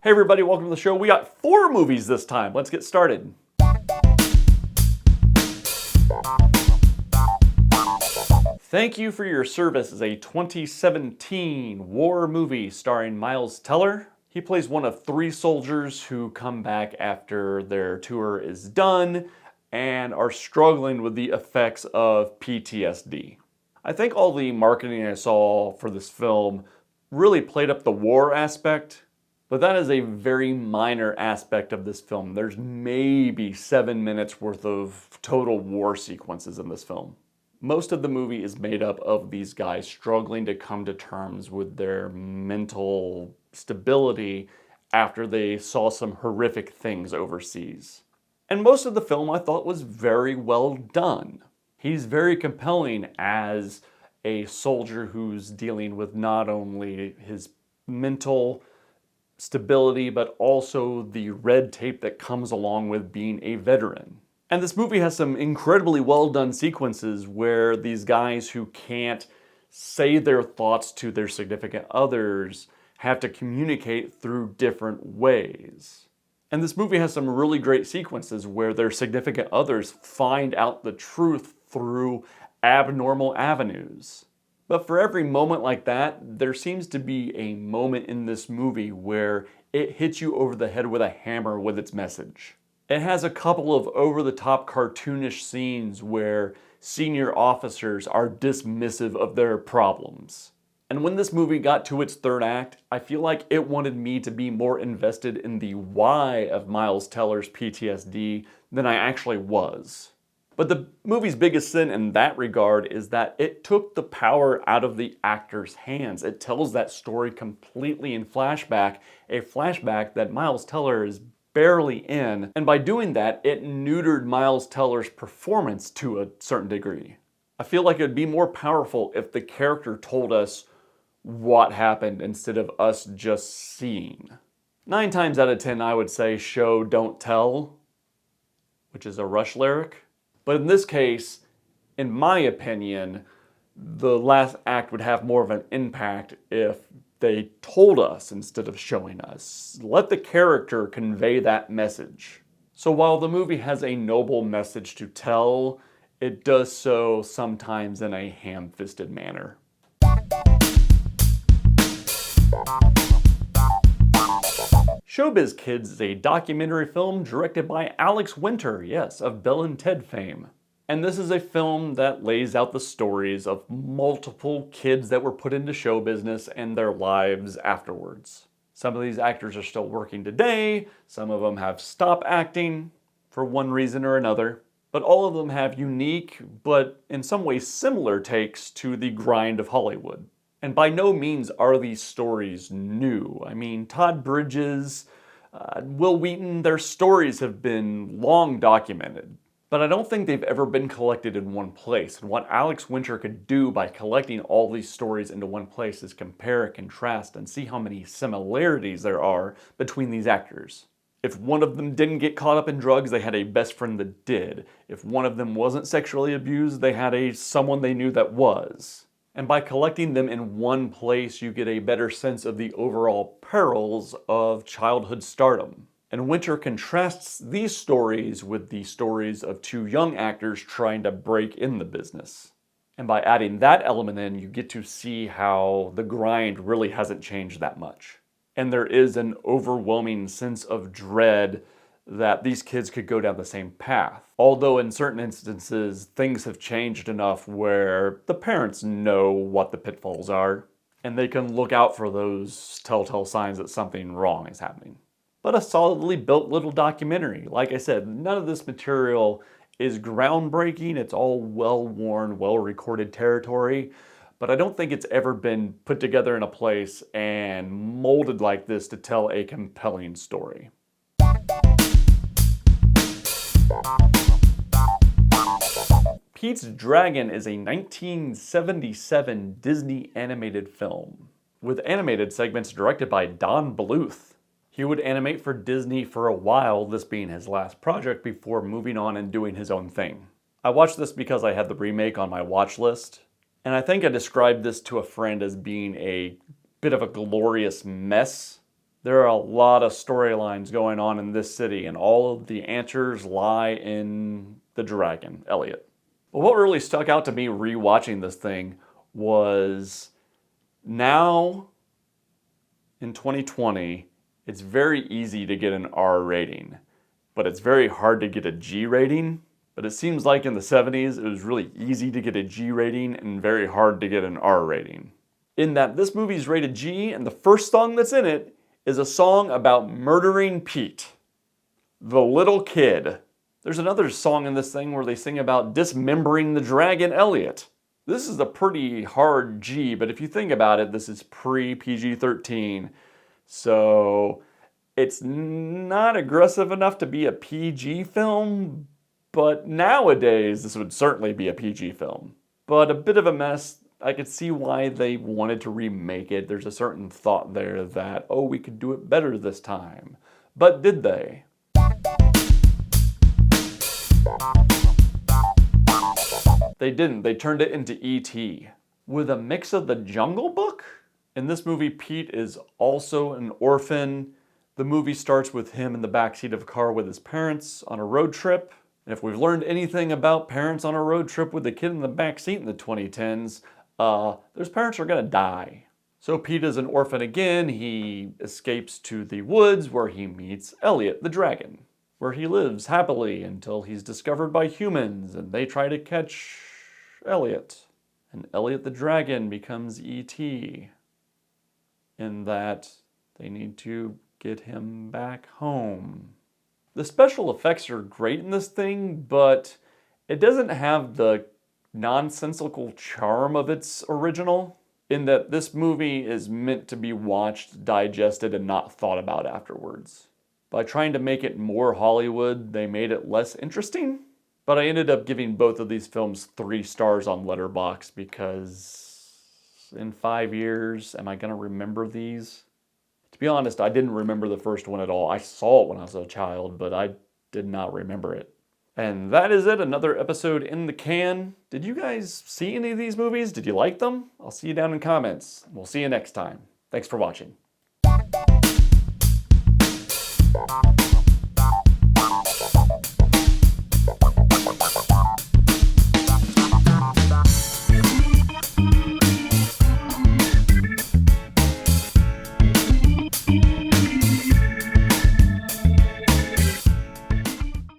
Hey everybody, welcome to the show. We got 4 movies this time. Let's get started. Thank You for Your Service is a 2017 war movie starring Miles Teller. He plays one of 3 soldiers who come back after their tour is done and are struggling with the effects of PTSD. I think all the marketing I saw for this film really played up the war aspect, but that is a very minor aspect of this film. There's maybe 7 minutes worth of total war sequences in this film. Most of the movie is made up of these guys struggling to come to terms with their mental stability after they saw some horrific things overseas. And most of the film I thought was very well done. He's very compelling as a soldier who's dealing with not only his mental stability, but also the red tape that comes along with being a veteran. And this movie has some incredibly well done sequences where these guys who can't say their thoughts to their significant others have to communicate through different ways. And this movie has some really great sequences where their significant others find out the truth through abnormal avenues. But for every moment like that, there seems to be a moment in this movie where it hits you over the head with a hammer with its message. It has a couple of over-the-top cartoonish scenes where senior officers are dismissive of their problems. And when this movie got to its third act, I feel like it wanted me to be more invested in the why of Miles Teller's PTSD than I actually was. But the movie's biggest sin in that regard is that it took the power out of the actor's hands. It tells that story completely in flashback, a flashback that Miles Teller is barely in, and by doing that, it neutered Miles Teller's performance to a certain degree. I feel like it would be more powerful if the character told us what happened instead of us just seeing. 9 times out of 10, I would say show, don't tell, which is a Rush lyric. But in this case, in my opinion, the last act would have more of an impact if they told us instead of showing us. Let the character convey that message. So while the movie has a noble message to tell, it does so sometimes in a ham-fisted manner. Showbiz Kids is a documentary film directed by Alex Winter, yes, of Bill and Ted fame. And this is a film that lays out the stories of multiple kids that were put into show business and their lives afterwards. Some of these actors are still working today, some of them have stopped acting for one reason or another, but all of them have unique, but in some ways similar takes to the grind of Hollywood. And by no means are these stories new. I mean, Todd Bridges, Will Wheaton, their stories have been long documented. But I don't think they've ever been collected in one place. And what Alex Winter could do by collecting all these stories into one place is compare, contrast, and see how many similarities there are between these actors. If one of them didn't get caught up in drugs, they had a best friend that did. If one of them wasn't sexually abused, they had someone they knew that was. And by collecting them in one place, you get a better sense of the overall perils of childhood stardom. And Winter contrasts these stories with the stories of 2 young actors trying to break in the business. And by adding that element in, you get to see how the grind really hasn't changed that much. And there is an overwhelming sense of dread that these kids could go down the same path. Although in certain instances, things have changed enough where the parents know what the pitfalls are, and they can look out for those telltale signs that something wrong is happening. But a solidly built little documentary. Like I said, none of this material is groundbreaking. It's all well-worn, well-recorded territory, but I don't think it's ever been put together in a place and molded like this to tell a compelling story. Pete's Dragon is a 1977 Disney animated film, with animated segments directed by Don Bluth. He would animate for Disney for a while, this being his last project, before moving on and doing his own thing. I watched this because I had the remake on my watch list, and I think I described this to a friend as being a bit of a glorious mess. There are a lot of storylines going on in this city, and all of the answers lie in the dragon, Elliot. But what really stuck out to me rewatching this thing was now in 2020, it's very easy to get an R rating, but it's very hard to get a G rating. But it seems like in the 70s, it was really easy to get a G rating and very hard to get an R rating. In that this movie's rated G, and the first song that's in it is a song about murdering Pete, the little kid. There's another song in this thing where they sing about dismembering the dragon Elliot. This is a pretty hard G, but if you think about it, this is pre-PG-13. So it's not aggressive enough to be a PG film, but nowadays this would certainly be a PG film. But a bit of a mess. I could see why they wanted to remake it. There's a certain thought there that, oh, we could do it better this time. But did they? They didn't. They turned it into E.T. with a mix of the Jungle Book. In this movie, Pete is also an orphan. The movie starts with him in the backseat of a car with his parents on a road trip. And if we've learned anything about parents on a road trip with a kid in the backseat in the 2010s, those parents are gonna die. So Pete is an orphan again. He escapes to the woods where he meets Elliot the dragon, where he lives happily until he's discovered by humans and they try to catch Elliot. And Elliot the dragon becomes E.T. in that they need to get him back home. The special effects are great in this thing, but it doesn't have the nonsensical charm of its original, in that this movie is meant to be watched, digested, and not thought about afterwards. By trying to make it more Hollywood, they made it less interesting. But I ended up giving both of these films 3 stars on Letterboxd because in 5 years, am I gonna remember these? To be honest, I didn't remember the first one at all. I saw it when I was a child, but I did not remember it. And that is it, another episode in the can. Did you guys see any of these movies? Did you like them? I'll see you down in comments. We'll see you next time. Thanks for watching.